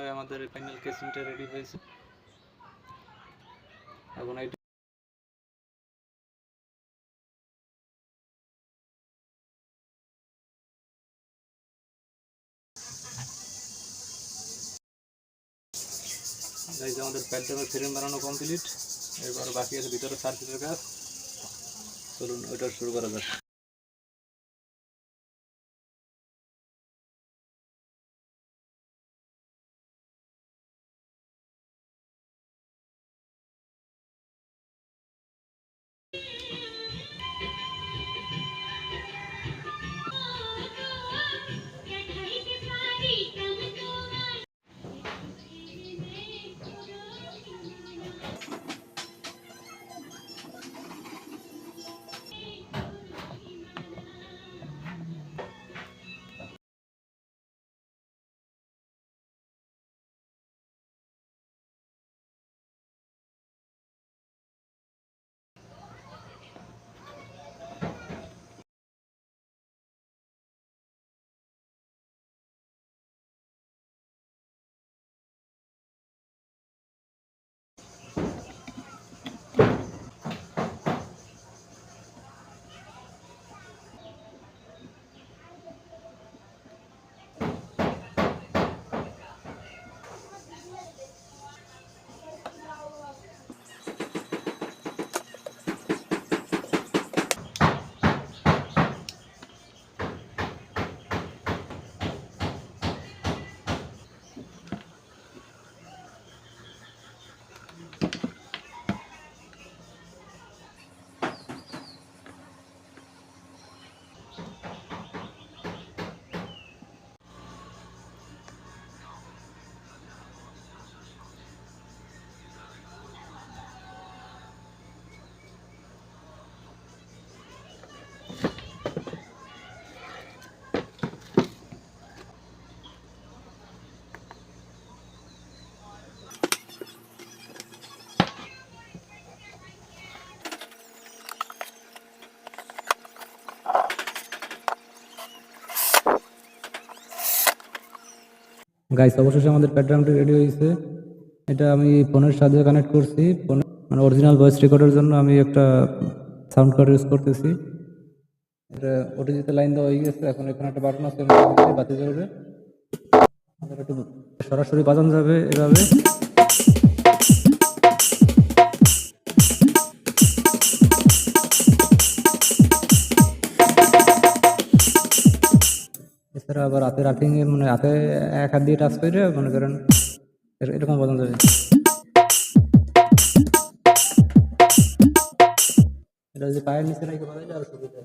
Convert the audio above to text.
হয় আমাদের final কেসিংটা ready হয়েছে। এখন এই আমাদের প্যাডটার ফ্রেম বানানো কমপ্লিট। এবার বাকি আছে ভিতরে সার্কিটের কাজ। চলুন ওইটা শুরু করা যাক। গাইস, অবশেষে আমাদের প্যাডরামটি রেডি হয়েছে। এটা আমি ফোনের সাথে কানেক্ট করছি। মানে অরিজিনাল ভয়েস রেকর্ডের জন্য আমি একটা সাউন্ড কার্ড ইউজ করতেছি। এটা ওটিজিতে লাইন দেওয়া হয়ে গেছে। এখন এখানে একটা বাটন আছে, বাতি জ্বলবে। একটু সরাসরি বাজানো যাবে এভাবে। এছাড়া আবার হাতে রাখিং মানে হাতে এক হাত দিয়ে টাচ করে মনে করেন এরকম বাজানো যাবে। এটা যদি পায়ের নিচে রেখে বাজাইলে আর সুবিধা।